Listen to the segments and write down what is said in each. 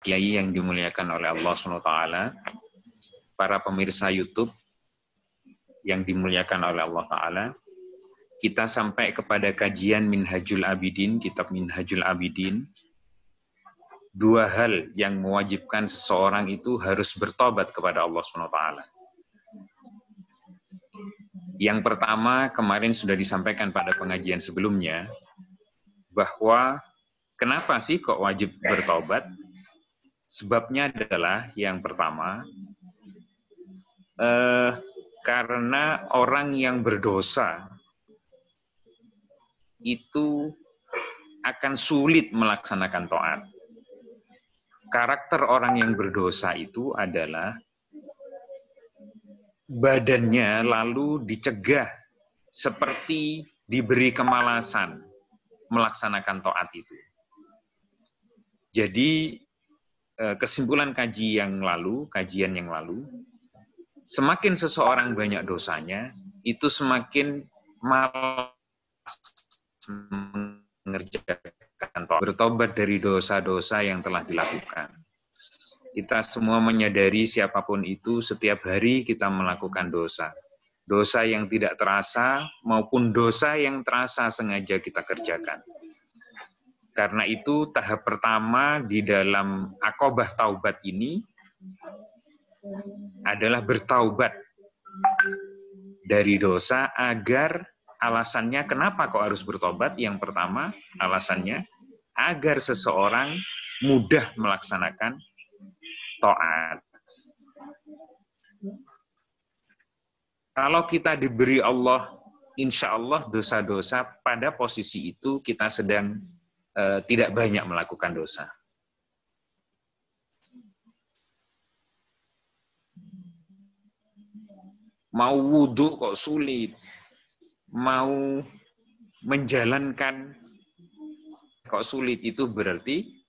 Kiai yang dimuliakan oleh Allah SWT, para pemirsa YouTube yang dimuliakan oleh Allah Ta'ala, kita sampai kepada kajian Minhajul Abidin, kitab Minhajul Abidin. Dua hal yang mewajibkan seseorang itu harus bertobat kepada Allah SWT. Yang pertama, kemarin sudah disampaikan pada pengajian sebelumnya, bahwa kenapa sih kok wajib bertobat? Sebabnya adalah yang pertama, karena orang yang berdosa itu akan sulit melaksanakan taat. Karakter orang yang berdosa itu adalah badannya lalu dicegah seperti diberi kemalasan melaksanakan taat itu. Jadi kesimpulan kajian yang lalu, semakin seseorang banyak dosanya, itu semakin malas mengerjakan taat, bertobat dari dosa-dosa yang telah dilakukan. Kita semua menyadari siapapun itu, setiap hari kita melakukan dosa. Dosa yang tidak terasa maupun dosa yang terasa sengaja kita kerjakan. Karena itu tahap pertama di dalam akobah taubat ini adalah bertaubat dari dosa. Agar alasannya kenapa kok harus bertobat? Yang pertama alasannya agar seseorang mudah melaksanakan taat. Kalau kita diberi Allah, insya Allah dosa-dosa, pada posisi itu kita sedang tidak banyak melakukan dosa. Mau wudhu kok sulit, mau menjalankan kok sulit, itu berarti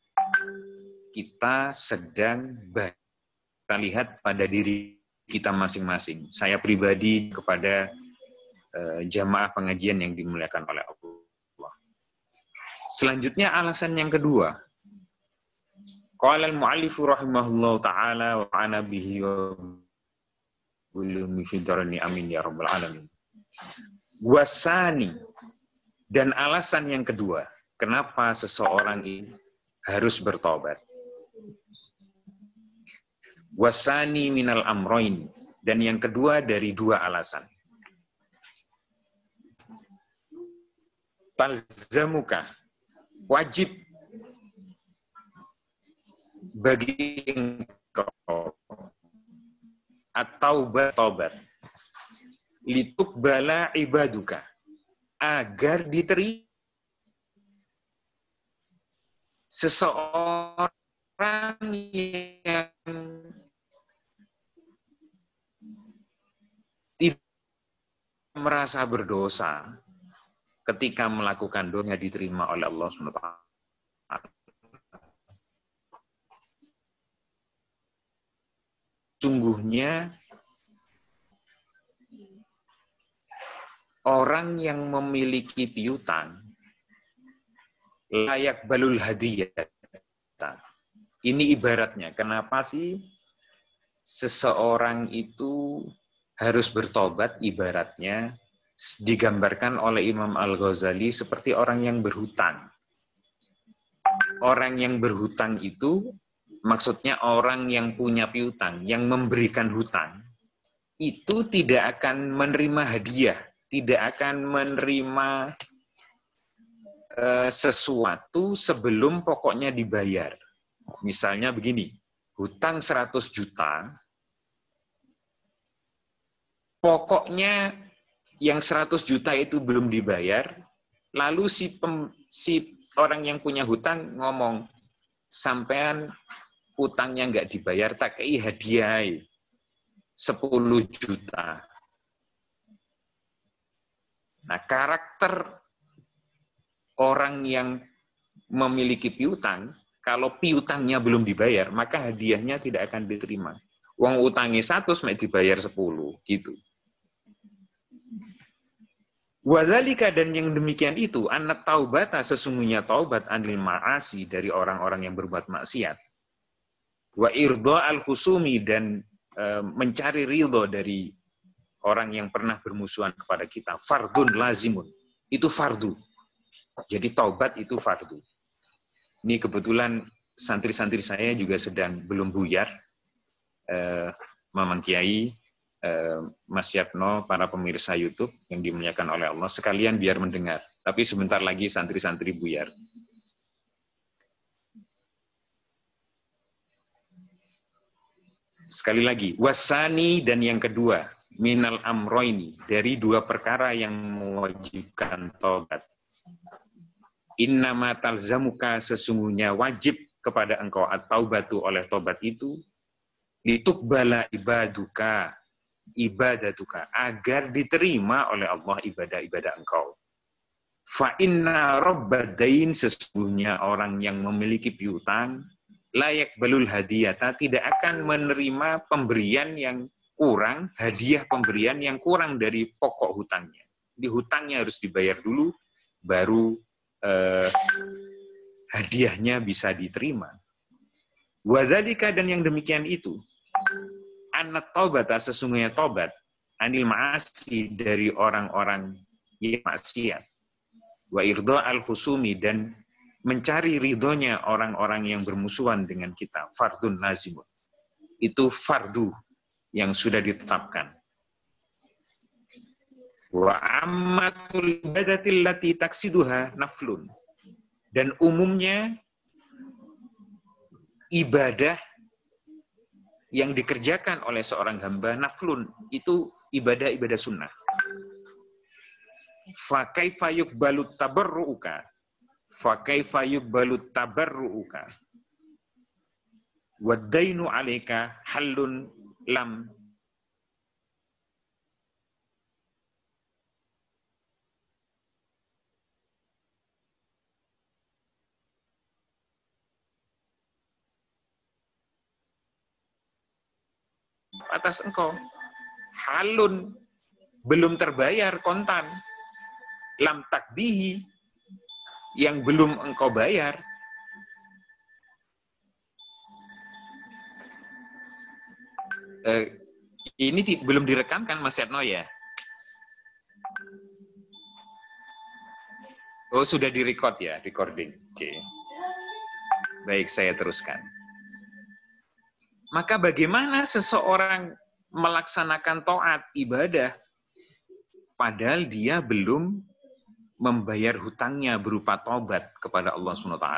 kita sedang kita lihat pada diri kita masing-masing. Saya pribadi kepada jamaah pengajian yang dimuliakan oleh Allah. Selanjutnya alasan yang kedua. Qala al-mu'allifu rahimahullahu ta'ala wa ana bihi wa bulumi fidarani amin ya rabbal alamin. Wasani, dan alasan yang kedua, kenapa seseorang ini harus bertobat. Wasani minal amroin, dan yang kedua dari dua alasan. Talzamuka, wajib bagi engkau atau bertobat litukbala ibaduka, agar diterima. Seseorang yang tidak merasa berdosa ketika melakukan dosa diterima oleh Allah SWT. Sungguhnya orang yang memiliki piutang layak balul hadiyah. Ini ibaratnya, kenapa sih seseorang itu harus bertobat? Ibaratnya digambarkan oleh Imam Al-Ghazali seperti orang yang berhutang. Orang yang berhutang itu maksudnya orang yang punya piutang, yang memberikan hutang, itu tidak akan menerima hadiah, tidak akan menerima sesuatu sebelum pokoknya dibayar. Misalnya begini, hutang 100 juta, pokoknya yang 100 juta itu belum dibayar, lalu si orang yang punya hutang ngomong, sampean hutangnya nggak dibayar, tak kei hadiah 10 juta. Nah, karakter orang yang memiliki piutang, kalau piutangnya belum dibayar, maka hadiahnya tidak akan diterima. Uang utangnya 100, mek dibayar 10, gitu. Wadzalika, dan yang demikian itu, annat taubata, sesungguhnya taubat anil ma'asi, dari orang-orang yang berbuat maksiat. Wa irdha'al khusumi, dan mencari ridho dari orang yang pernah bermusuhan kepada kita. Fardun lazimun. Itu fardu. Jadi taubat itu fardu. Ini kebetulan santri-santri saya juga sedang belum buyar. Mamang Kiai, Mas Yatno, para pemirsa YouTube yang dimuliakan oleh Allah, sekalian biar mendengar. Tapi sebentar lagi santri-santri buyar. Sekali lagi, wasani, dan yang kedua, minal amroini, dari dua perkara yang mewajibkan taubat. Innama talzamuka, sesungguhnya wajib kepada engkau at-taubatu, oleh taubat itu, litukbala ibadatuka, agar diterima oleh Allah ibadah-ibadah engkau. Fa inna rabbadain, sesungguhnya orang yang memiliki piutang, layak belul hadiyata, tidak akan menerima pemberian yang kurang, hadiah pemberian yang kurang dari pokok hutangnya. Di hutangnya harus dibayar dulu, baru hadiahnya bisa diterima. Wadzalika, dan yang demikian itu, annat taubata, sesungguhnya taubat, anil ma'asi, dari orang-orang yang maksiat, wa irdha'al khusumi, dan mencari ridhonya orang-orang yang bermusuhan dengan kita, fardun lazimun. Itu fardu yang sudah ditetapkan. Wa ammatul ibadatil lati taksiduha naflun, dan umumnya ibadah yang dikerjakan oleh seorang hamba naflun, itu ibadah-ibadah sunnah. Fa kaifa yuqbalu tabarru'uka, fakaifa yuqbalu tabarru'uka wad-dainu 'alaika halun lam atas engkau, halun, belum terbayar kontan, lam takdihi, yang belum engkau bayar. Ini belum direkam kan Mas Yatno ya? Oh, sudah direcord ya, recording. Oke. Baik, saya teruskan. Maka bagaimana seseorang melaksanakan taat ibadah padahal dia belum membayar hutangnya berupa taubat kepada Allah SWT.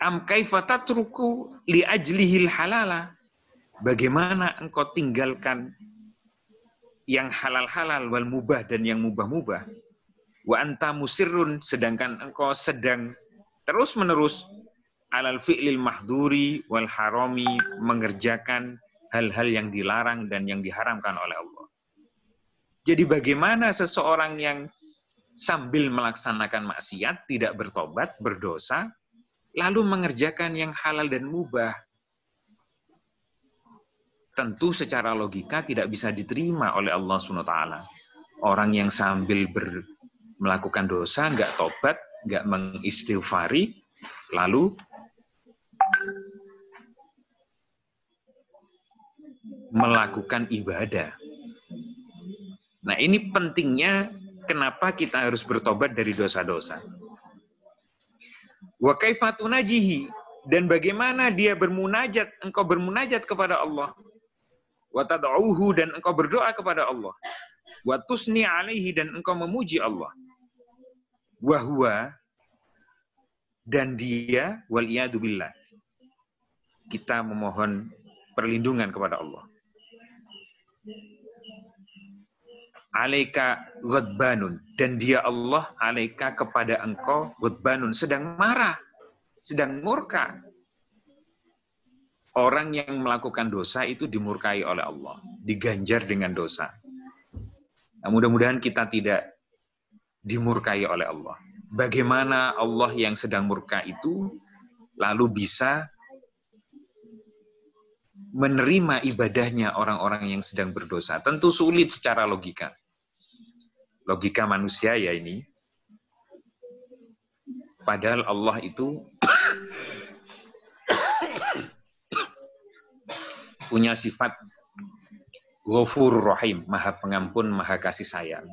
Am kaifa tatruku li ajlihil halala, bagaimana engkau tinggalkan yang halal-halal wal mubah, dan yang mubah-mubah, wa anta musirrun, sedangkan engkau sedang terus-menerus alal fi'lil mahduri wal harami, mengerjakan hal-hal yang dilarang dan yang diharamkan oleh Allah. Jadi bagaimana seseorang yang sambil melaksanakan maksiat, tidak bertobat, berdosa, lalu mengerjakan yang halal dan mubah? Tentu secara logika tidak bisa diterima oleh Allah SWT. Orang yang sambil melakukan dosa, nggak tobat, nggak mengistighfari, lalu melakukan ibadah. Nah, ini pentingnya kenapa kita harus bertobat dari dosa-dosa. Wa kaifa tunajihi, dan bagaimana dia bermunajat, engkau bermunajat kepada Allah. Wa tad'uhu, dan engkau berdoa kepada Allah. Wa tusni alaihi, dan engkau memuji Allah. Wa huwa, dan dia, wal iyadu billah, kita memohon perlindungan kepada Allah. Alaika ghadbanun, dan dia Allah, alaika, kepada engkau, ghadbanun, sedang marah, sedang murka. Orang yang melakukan dosa itu dimurkai oleh Allah, diganjar dengan dosa. Nah, mudah-mudahan kita tidak dimurkai oleh Allah. Bagaimana Allah yang sedang murka itu lalu bisa menerima ibadahnya orang-orang yang sedang berdosa? Tentu sulit secara logika. Logika manusia ya ini. Padahal Allah itu punya sifat Ghafurur Rahim, Maha Pengampun, Maha Kasih Sayang.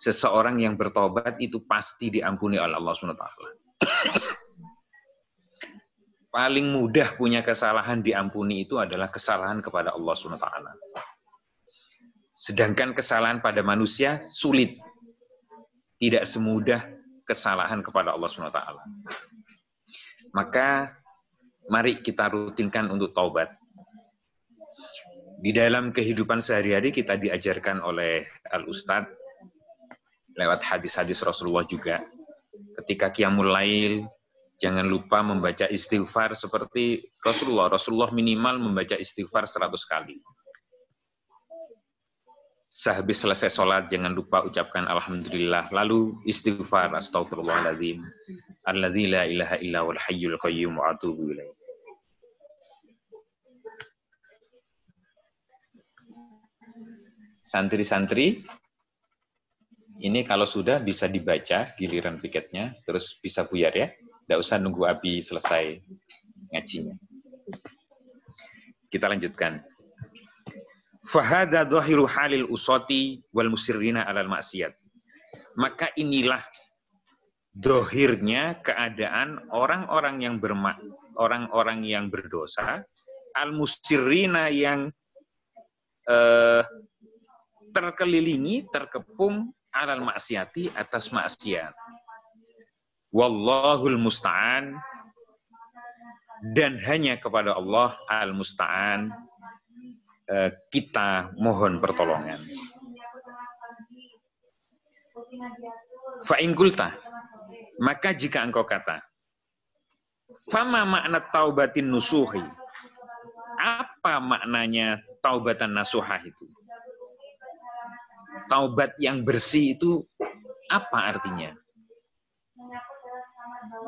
Seseorang yang bertobat itu pasti diampuni oleh Allah SWT. Paling mudah punya kesalahan diampuni itu adalah kesalahan kepada Allah SWT. Sedangkan kesalahan pada manusia sulit. Tidak semudah kesalahan kepada Allah SWT. Maka mari kita rutinkan untuk taubat. Di dalam kehidupan sehari-hari kita diajarkan oleh Al-Ustadz lewat hadis-hadis Rasulullah juga. Ketika qiyamul lail, jangan lupa membaca istighfar seperti Rasulullah. Rasulullah minimal membaca istighfar 100 kali. Sehabis selesai sholat, jangan lupa ucapkan Alhamdulillah. Lalu istighfar, Astaghfirullahaladzim. Alladzi la ilaha illa wal hayyul qayyum wa atubu ilaih. Santri-santri, ini kalau sudah bisa dibaca giliran piketnya, terus bisa buyar ya. Tidak usah nunggu Abi selesai ngajinya. Kita lanjutkan. Fahada dhahiru halil usati wal musirrina alal maksiyat. Maka inilah dohirnya keadaan orang-orang yang berdosa, al musirrina yang terkelilingi, terkepung alal maksiati atas maksiat. Wallahul musta'an, dan hanya kepada Allah al-musta'an kita mohon pertolongan. Fa in qulta, maka jika engkau kata, fama makna taubatin nusuhi, apa maknanya taubatan nasuhah itu? Taubat yang bersih itu apa artinya?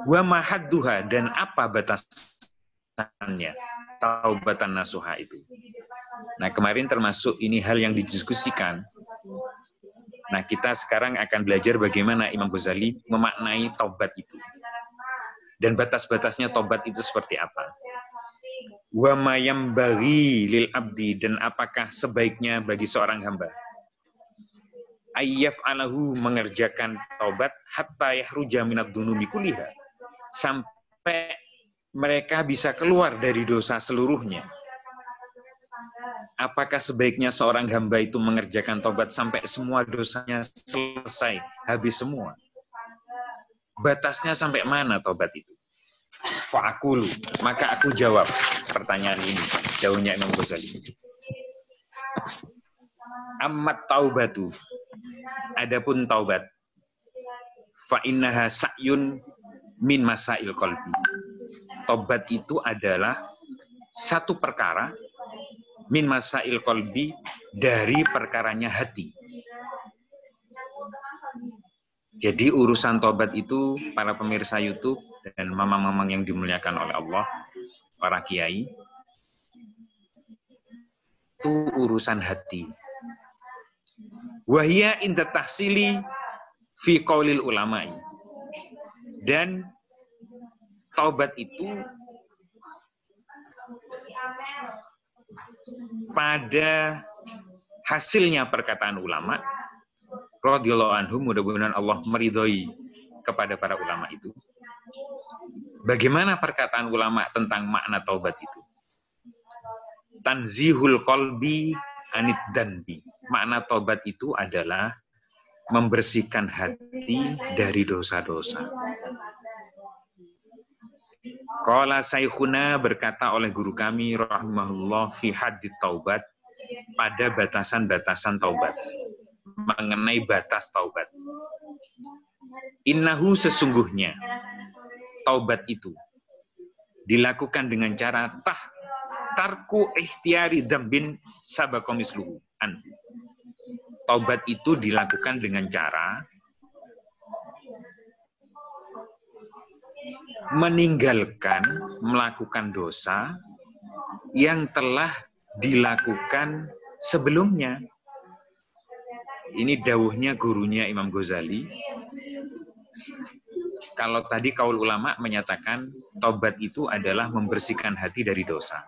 Wa mahadduha, dan apa batasannya taubatan nasuha itu? Nah, kemarin termasuk ini hal yang didiskusikan. Nah, kita sekarang akan belajar bagaimana Imam Ghazali memaknai taubat itu. Dan batas-batasnya taubat itu seperti apa? Wa ma yambaghi lil abdi, dan apakah sebaiknya bagi seorang hamba? Ayyaf alahu, mengerjakan taubat hatta yahruja minad dunubi kulliha, sampai mereka bisa keluar dari dosa seluruhnya. Apakah sebaiknya seorang hamba itu mengerjakan taubat sampai semua dosanya selesai, habis semua? Batasnya sampai mana taubat itu? Fa'akulu, maka aku jawab pertanyaan ini, jawabnya Imam Ghazali. Ammat taubatu, adapun taubat, fa innaha sa'yun min masail qalbi. Taubat itu adalah satu perkara min masail qalbi, dari perkaranya hati. Jadi urusan taubat itu, para pemirsa YouTube dan mamang-mamang yang dimuliakan oleh Allah, para kiai, itu urusan hati. Wahia inda tahsili fi qaulil ulama'i, dan taubat itu pada hasilnya perkataan ulama radhiyallahu anhum, mudah-mudahan Allah meridhoi kepada para ulama itu. Bagaimana perkataan ulama tentang makna taubat itu? Tanzihul qalbi anid danbi. Makna taubat itu adalah membersihkan hati dari dosa-dosa. Qala Saikhuna, berkata oleh guru kami rahimahullah, fi haddit taubat, pada batasan-batasan taubat, mengenai batas taubat. Innahu, sesungguhnya taubat itu dilakukan dengan cara tarku ikhtiari dzambin sabaqa misluhu an. Taubat itu dilakukan dengan cara meninggalkan melakukan dosa yang telah dilakukan sebelumnya. Ini dawuhnya gurunya Imam Ghazali. Kalau tadi kaul ulama menyatakan taubat itu adalah membersihkan hati dari dosa.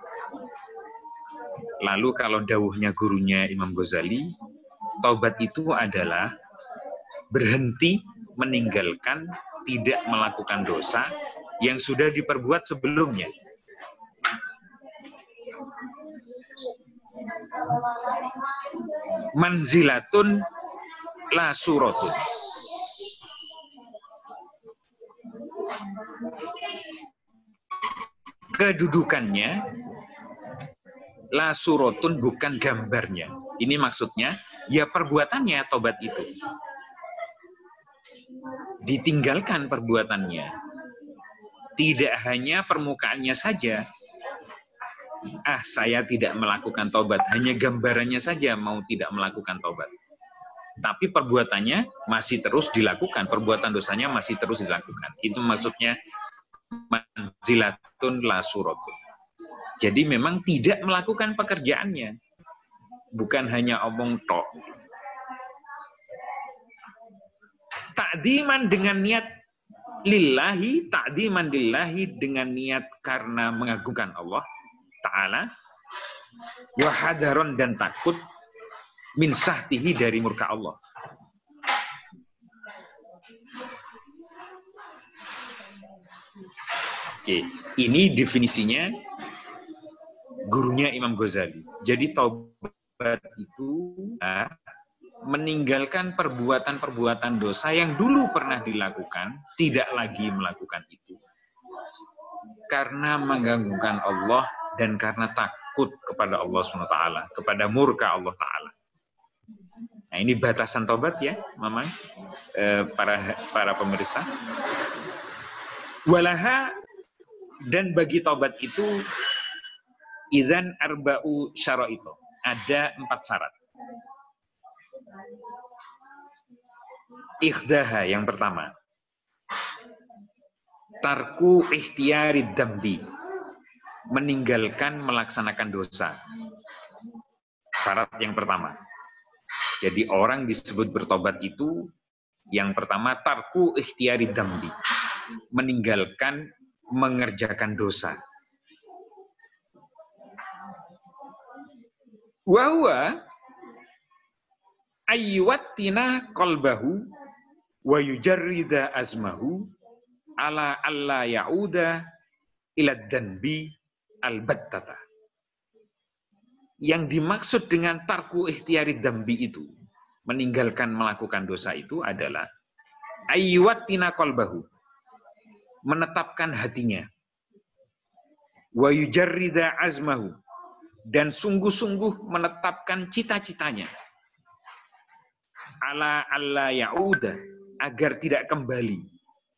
Lalu kalau dawuhnya gurunya Imam Ghazali, taubat itu adalah berhenti meninggalkan, tidak melakukan dosa yang sudah diperbuat sebelumnya. Manzilatun la suratun. Kedudukannya la suratun, bukan gambarnya. Ini maksudnya, ya perbuatannya tobat itu. Ditinggalkan perbuatannya. Tidak hanya permukaannya saja. Saya tidak melakukan tobat, hanya gambarannya saja mau tidak melakukan tobat. Tapi perbuatannya masih terus dilakukan, perbuatan dosanya masih terus dilakukan. Itu maksudnya manzilatun la suratun. Jadi memang tidak melakukan pekerjaannya. Bukan hanya omong tok. Ta'diman dengan niat lillahi, ta'diman lillahi dengan niat karena mengagungkan Allah Ta'ala, wa hadaron dan takut min sahtihi dari murka Allah. Oke, ini definisinya gurunya Imam Ghazali. Jadi taubat itu meninggalkan perbuatan-perbuatan dosa yang dulu pernah dilakukan, tidak lagi melakukan itu. Karena mengganggukan Allah dan karena takut kepada Allah SWT, kepada murka Allah Ta'ala. Nah, ini batasan taubat ya, Mama, para pemirsa. Walaha, dan bagi taubat itu idzan arba'u syara'ito. Ada 4 syarat. Ikhdaha, yang pertama. Tarku ikhtiyari dambi. Meninggalkan melaksanakan dosa. Syarat yang pertama. Jadi orang disebut bertobat itu, yang pertama, tarku ikhtiyari dambi. Meninggalkan mengerjakan dosa. Wahwa ayyuwattina qalbahu wa yujarrida azmahu ala alla ya'uda ila danbi albattata. Yang dimaksud dengan tarku ikhtiyari dambi itu, meninggalkan melakukan dosa itu adalah ayyuwattina qalbahu, menetapkan hatinya, wa yujarrida azmahu, dan sungguh-sungguh menetapkan cita-citanya, ala alla ya'uda, agar tidak kembali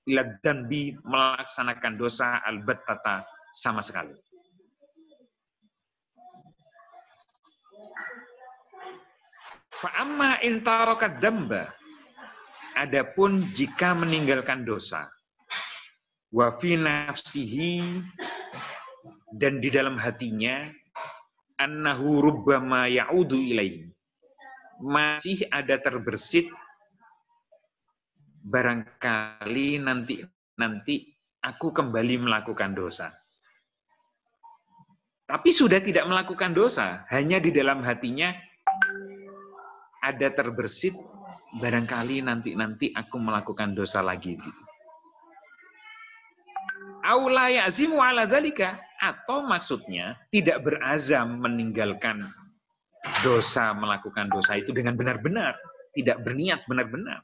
ila danbi, melaksanakan dosa albattata, sama sekali. Fa'amma in taraka damba, adapun jika meninggalkan dosa, wa fi nafsihi, dan di dalam hatinya, annahu rubbama ya'udu ilaihi, masih ada terbersit, barangkali nanti aku kembali melakukan dosa. Tapi sudah tidak melakukan dosa, hanya di dalam hatinya ada terbersit, barangkali nanti aku melakukan dosa lagi. Aula ya'zimu ala dzalika, atau maksudnya tidak berazam meninggalkan dosa, melakukan dosa itu dengan benar-benar, tidak berniat benar-benar.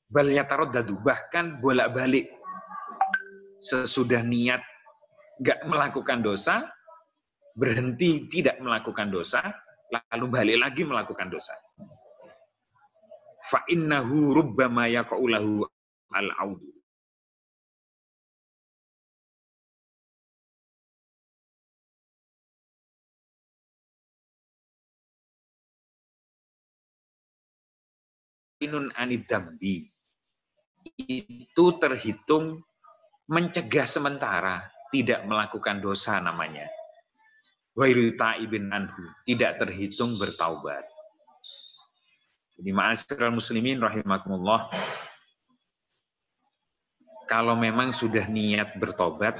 Bal yataraddadu, bahkan bolak-balik, sesudah niat nggak melakukan dosa, berhenti tidak melakukan dosa, lalu balik lagi melakukan dosa. Fa innahu rubbama yaqa'u lahu al-'audu. Inun anidambi, itu terhitung mencegah sementara, tidak melakukan dosa namanya. Ghairu ta'ibin anhu, tidak terhitung bertaubat. Jadi ma'asyiral muslimin rahimakumullah, kalau memang sudah niat bertobat,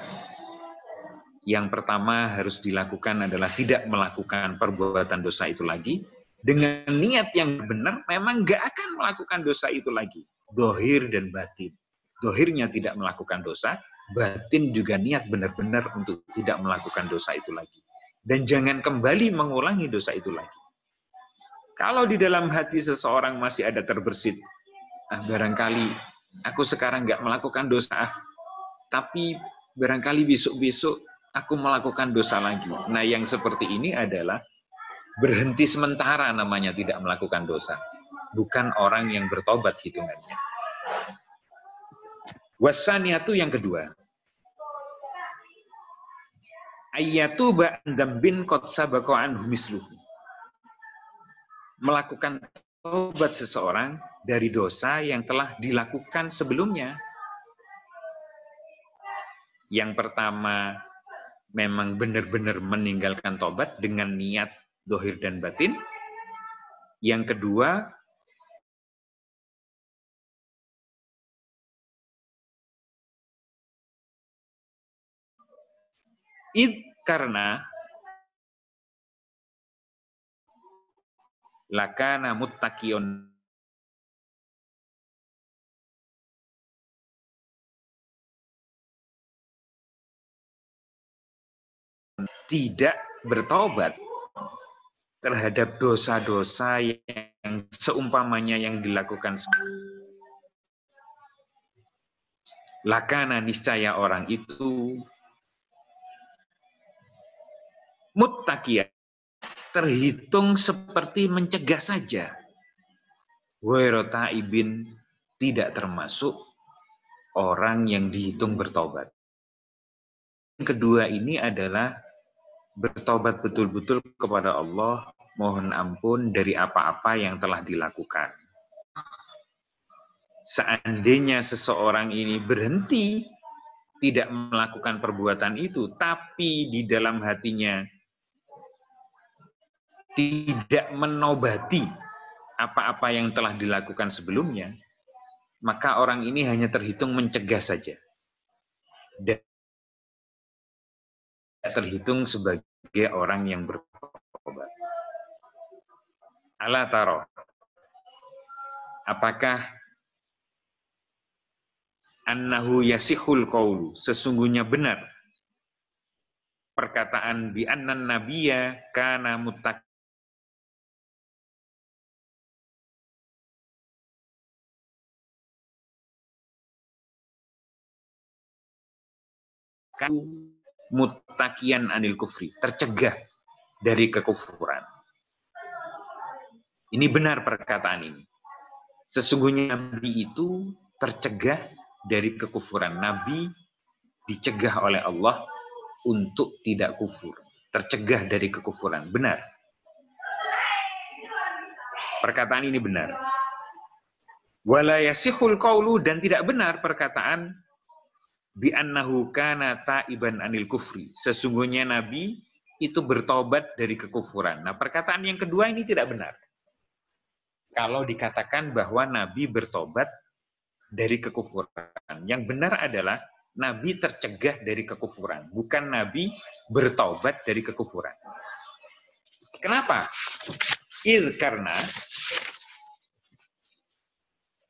Yang pertama harus dilakukan adalah tidak melakukan perbuatan dosa itu lagi. Dengan niat yang benar, memang nggak akan melakukan dosa itu lagi. Dohir dan batin. Dohirnya tidak melakukan dosa, batin juga niat benar-benar untuk tidak melakukan dosa itu lagi. Dan jangan kembali mengulangi dosa itu lagi. Kalau di dalam hati seseorang masih ada terbersit, barangkali aku sekarang nggak melakukan dosa, tapi barangkali besok-besok aku melakukan dosa lagi. Nah, yang seperti ini adalah berhenti sementara namanya tidak melakukan dosa. Bukan orang yang bertobat hitungannya. Wasaniyatu yang kedua. Ayyatuba dzambin qad sabaqa anhu misluhu. Melakukan tobat seseorang dari dosa yang telah dilakukan sebelumnya. Yang pertama, memang benar-benar meninggalkan tobat dengan niat dohir dan batin. Yang kedua, karena lakana muttaqiyon, tidak bertobat terhadap dosa-dosa yang seumpamanya yang dilakukan. Lakana niscaya orang itu muttaqiyan, terhitung seperti mencegah saja. Ghairu taibin, tidak termasuk orang yang dihitung bertobat. Yang kedua ini adalah bertobat betul-betul kepada Allah, mohon ampun dari apa-apa yang telah dilakukan. Seandainya seseorang ini berhenti tidak melakukan perbuatan itu, tapi di dalam hatinya tidak menobati apa-apa yang telah dilakukan sebelumnya, maka orang ini hanya terhitung mencegah saja. Dan terhitung sebagai orang yang bertobat. Ala taro, apakah annahu yasihul qaulu, sesungguhnya benar perkataan bi annan nabiyya kana muttaq muttaqiyan anil kufri, tercegah dari kekufuran. Ini benar perkataan ini. Sesungguhnya Nabi itu tercegah dari kekufuran. Nabi dicegah oleh Allah untuk tidak kufur. Tercegah dari kekufuran. Benar. Perkataan ini benar. Wala yasihul qaulu, dan tidak benar perkataan bi annahu kana taiban anil kufri. Sesungguhnya Nabi itu bertobat dari kekufuran. Nah, perkataan yang kedua ini tidak benar. Kalau dikatakan bahwa Nabi bertobat dari kekufuran, yang benar adalah Nabi tercegah dari kekufuran, bukan Nabi bertobat dari kekufuran. Kenapa? Karena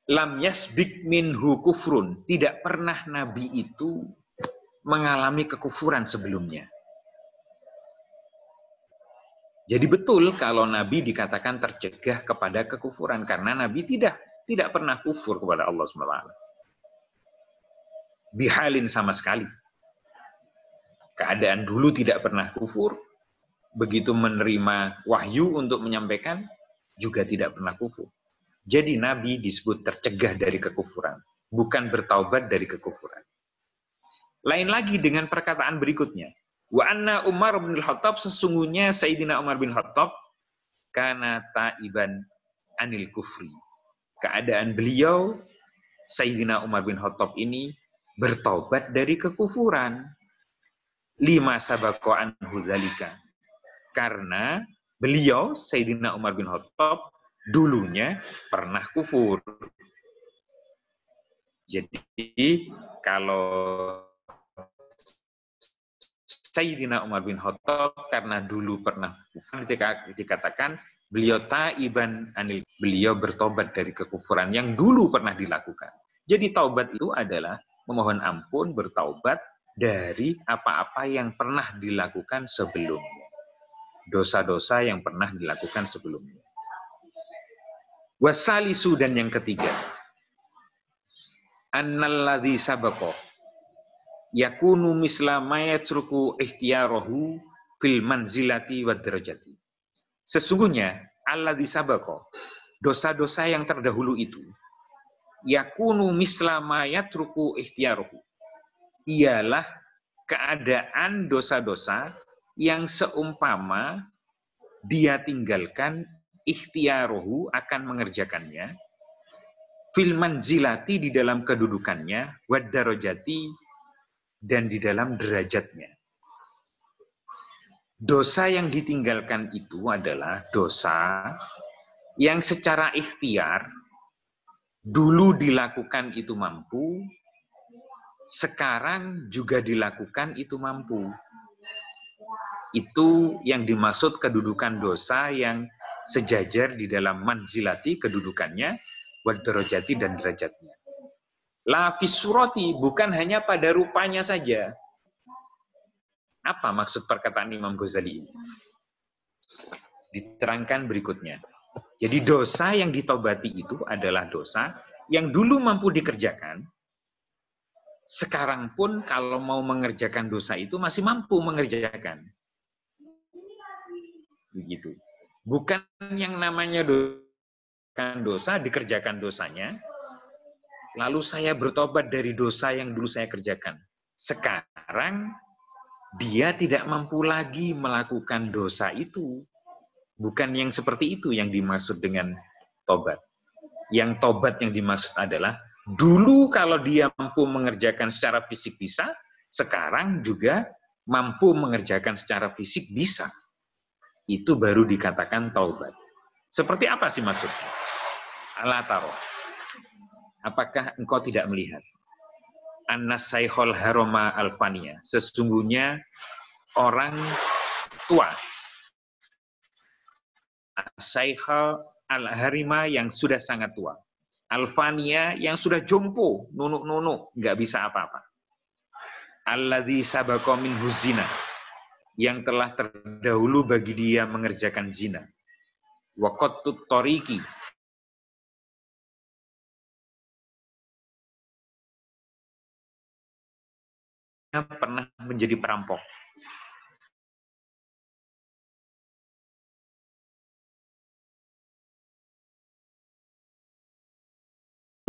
lam yasbik minhu kufrun, tidak pernah Nabi itu mengalami kekufuran sebelumnya. Jadi betul kalau Nabi dikatakan tercegah kepada kekufuran, karena Nabi tidak pernah kufur kepada Allah SWT. Bihalin sama sekali. Keadaan dulu tidak pernah kufur, begitu menerima wahyu untuk menyampaikan, juga tidak pernah kufur. Jadi Nabi disebut tercegah dari kekufuran, bukan bertaubat dari kekufuran. Lain lagi dengan perkataan berikutnya. Wa anna Umar bin Khattab, sesungguhnya Sayyidina Umar bin Khattab kana taiban anil kufri. Keadaan beliau, Sayyidina Umar bin Khattab ini bertaubat dari kekufuran. Lima sabaqa anhu dzalika. Karena beliau, Sayyidina Umar bin Khattab, dulunya pernah kufur. Jadi kalau Sayyidina Umar bin Khattab karena dulu pernah dikatakan beliau taiban anil, beliau bertobat dari kekufuran yang dulu pernah dilakukan. Jadi taubat itu adalah memohon ampun, bertaubat dari apa-apa yang pernah dilakukan sebelumnya. Dosa-dosa yang pernah dilakukan sebelumnya. Wasalisu, dan yang ketiga, annalladzi sabaqa yakunu misla ma yatruku ikhtiyarahu fil manzilati wad darajati. Sesungguhnya alladzi sabaqa, dosa-dosa yang terdahulu itu, yakunu misla ma yatruku ikhtiyarahu, ialah keadaan dosa-dosa yang seumpama dia tinggalkan ikhtiyaruhu, akan mengerjakannya, fil manzilati, di dalam kedudukannya, wad darajati, dan di dalam derajatnya. Dosa yang ditinggalkan itu adalah dosa yang secara ikhtiar dulu dilakukan itu mampu, sekarang juga dilakukan itu mampu. Itu yang dimaksud kedudukan dosa yang sejajar di dalam manzilati, kedudukannya, wad darajati, dan derajatnya. La fis surati, bukan hanya pada rupanya saja. Apa maksud perkataan Imam Ghazali ini? Diterangkan berikutnya. Jadi dosa yang ditobati itu adalah dosa yang dulu mampu dikerjakan, sekarang pun kalau mau mengerjakan dosa itu masih mampu mengerjakan. Begitu. Bukan yang namanya dosa, dikerjakan dosanya, lalu saya bertobat dari dosa yang dulu saya kerjakan. Sekarang dia tidak mampu lagi melakukan dosa itu. Bukan yang seperti itu yang dimaksud dengan tobat. Yang tobat yang dimaksud adalah, dulu kalau dia mampu mengerjakan secara fisik bisa, sekarang juga mampu mengerjakan secara fisik bisa. Itu baru dikatakan taubat. Seperti apa sih maksudnya? Ala taro. Apakah engkau tidak melihat? Annas saykhul haroma alfania. Sesungguhnya orang tua. Saykhul al-harima, yang sudah sangat tua. Alfania, yang sudah jompo, nunuk-nunuk, nggak bisa apa-apa. Alladzi sabaqa minhu zina, yang telah terdahulu bagi dia mengerjakan zina. Wa qattut tariqi, pernah menjadi perampok.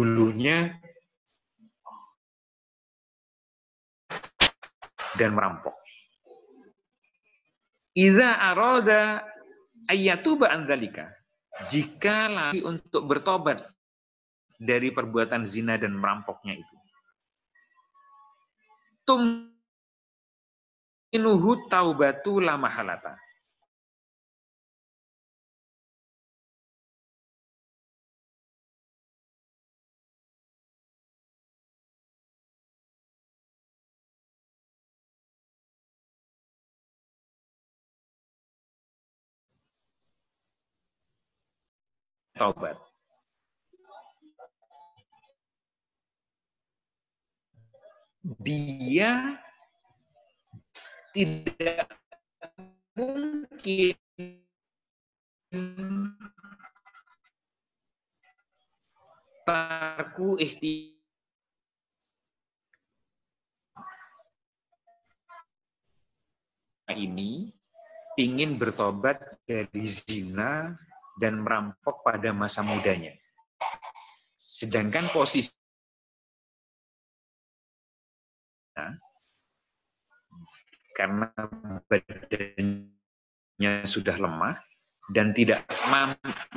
Dulunya dan merampok. Idza arada ayyatuba an dzalika, jika lagi untuk bertobat dari perbuatan zina dan merampoknya itu, inuhu taubatu la mahalata, taubat. Dia tidak mungkin tarku ikhtiar ini ingin bertobat dari zina dan merampok pada masa mudanya. Sedangkan posisi karena badannya sudah lemah dan tidak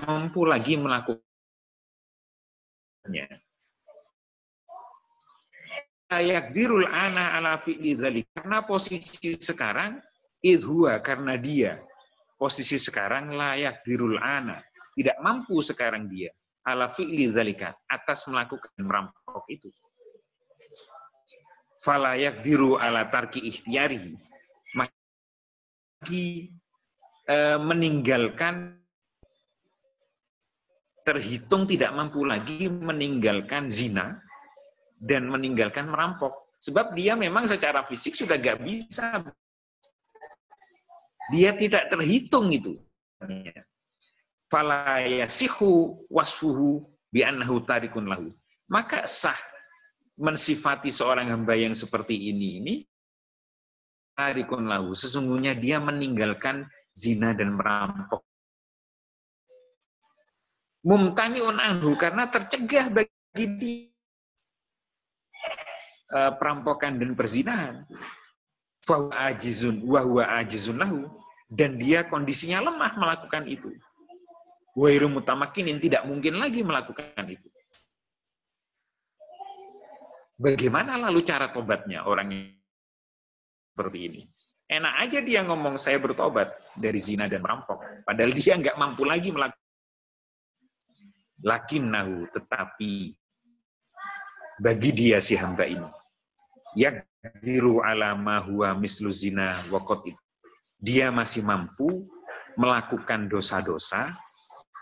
mampu lagi melakukannya. Yaqdirul ana ala fi'li dzalik, karena posisi sekarang idhuwa, karena dia posisi sekarang layak dirul ana, tidak mampu sekarang dia ala fi'li dzalika, atas melakukan merampok itu. Fala yaqdiru ala tarki ikhtiyarihi, maka meninggalkan, terhitung tidak mampu lagi meninggalkan zina dan meninggalkan merampok. Sebab dia memang secara fisik sudah gak bisa. Dia tidak terhitung itu. Fala yasihu wasfuhu bi'annahu tarikun lahu. Maka sah mensifati seorang hamba yang seperti ini tarikun lahu. Sesungguhnya dia meninggalkan zina dan merampok. Mumtani'un anhu, karena tercegah bagi dia perampokan dan perzinahan. Fahuwa ajizun wa huwa ajizun lahu, dan dia kondisinya lemah melakukan itu. Wairu mutamakinin, tidak mungkin lagi melakukan itu. Bagaimana lalu cara tobatnya orang yang seperti ini? Enak aja dia ngomong saya bertobat dari zina dan merampok, padahal dia nggak mampu lagi melakukan. Lakinnahu, tetapi bagi dia si hamba ini, yaqdiru ala ma huwa mislu zina wa qatl. Dia masih mampu melakukan dosa-dosa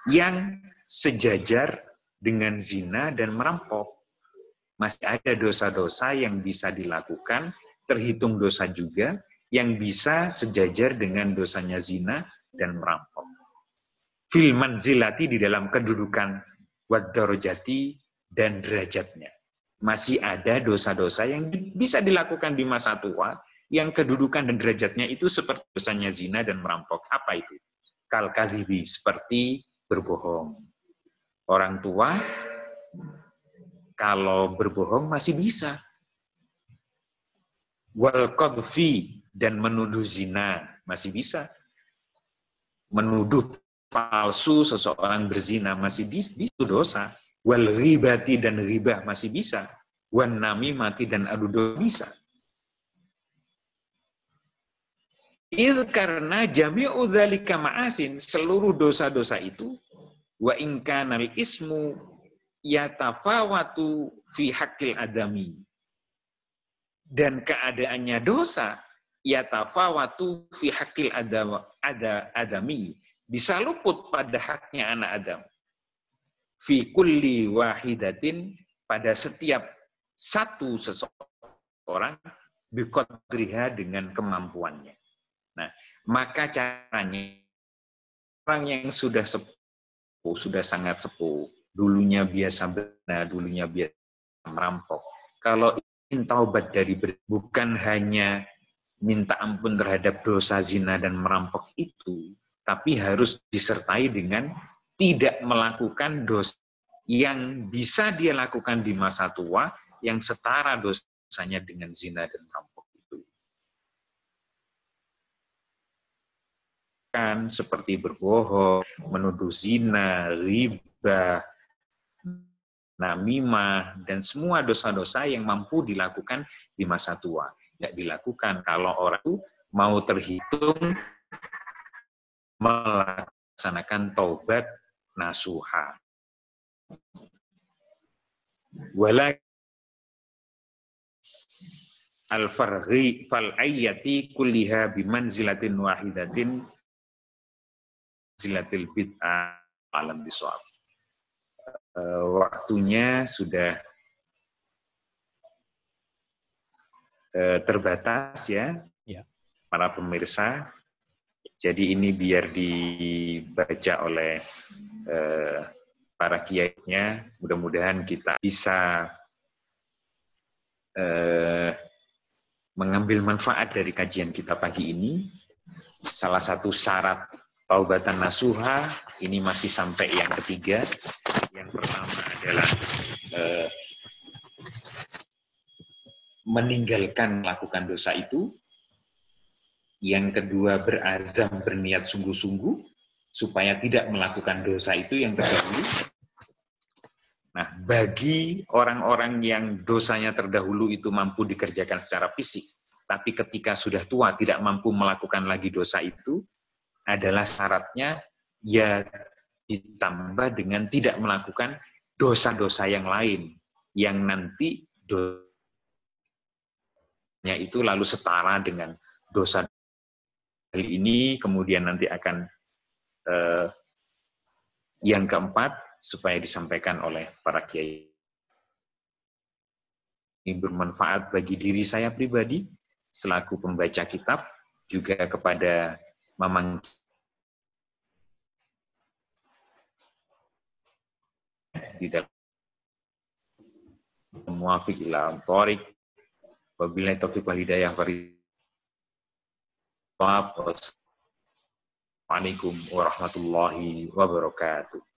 yang sejajar dengan zina dan merampok. Masih ada dosa-dosa yang bisa dilakukan, terhitung dosa juga, yang bisa sejajar dengan dosanya zina dan merampok. Fil manzilati, di dalam kedudukan, wad darajati, dan derajatnya. Masih ada dosa-dosa yang bisa dilakukan di masa tua, yang kedudukan dan derajatnya itu seperti dosanya zina dan merampok. Apa itu? Kal kadhibi, seperti berbohong. Orang tua kalau berbohong masih bisa. Wal qadhfi, dan menuduh zina masih bisa. Menuduh palsu seseorang berzina masih bisa dosa. Wal ghibati, dan ghibah masih bisa. Wan namimati, dan adu domba bisa. Karena jami'u dzalika ma'asin, seluruh dosa-dosa itu, wa in kanal ismu yatafawatu fi haqqil adami, dan keadaannya dosa yatafawatu fi haqqil adami, bisa luput pada haknya anak Adam. Fi kulli wahidatin, pada setiap satu seseorang, biqadriha, dengan kemampuannya. Nah, maka caranya orang yang sudah sepuh, sudah sangat sepuh, dulunya biasa berzina, dulunya biasa merampok, kalau ingin taubat dari bukan hanya minta ampun terhadap dosa zina dan merampok itu, tapi harus disertai dengan tidak melakukan dosa yang bisa dia lakukan di masa tua, yang setara dosanya dengan zina dan merampok itu. Kan seperti berbohong, menuduh zina, riba, namimah, dan semua dosa-dosa yang mampu dilakukan di masa tua. Tidak dilakukan kalau orang itu mau terhitung melaksanakan taubat nasuha. Wala al-farghi fal-ayyati kulliha bimanzilatin wahidatin zilatil bid'ah alam bisawab. Waktunya sudah terbatas ya, para pemirsa. Jadi ini biar dibaca oleh para kiainya. Mudah-mudahan kita bisa mengambil manfaat dari kajian kita pagi ini. Salah satu syarat taubatan nasuha ini masih sampai yang ketiga. Yang pertama adalah meninggalkan melakukan dosa itu. Yang kedua, berazam, berniat sungguh-sungguh supaya tidak melakukan dosa itu yang terdahulu. Nah, bagi orang-orang yang dosanya terdahulu itu mampu dikerjakan secara fisik, tapi ketika sudah tua tidak mampu melakukan lagi dosa itu, adalah syaratnya ya ditambah dengan tidak melakukan dosa-dosa yang lain, yang nanti dosanya itu lalu setara dengan dosa hal ini kemudian nanti akan yang keempat supaya disampaikan oleh para kiai. Ini bermanfaat bagi diri saya pribadi selaku pembaca kitab, juga kepada mamang di dalam muafiq ila thoriq, wabillahi taufiq wal hidayah. Wassalamualaikum warahmatullahi wabarakatuh.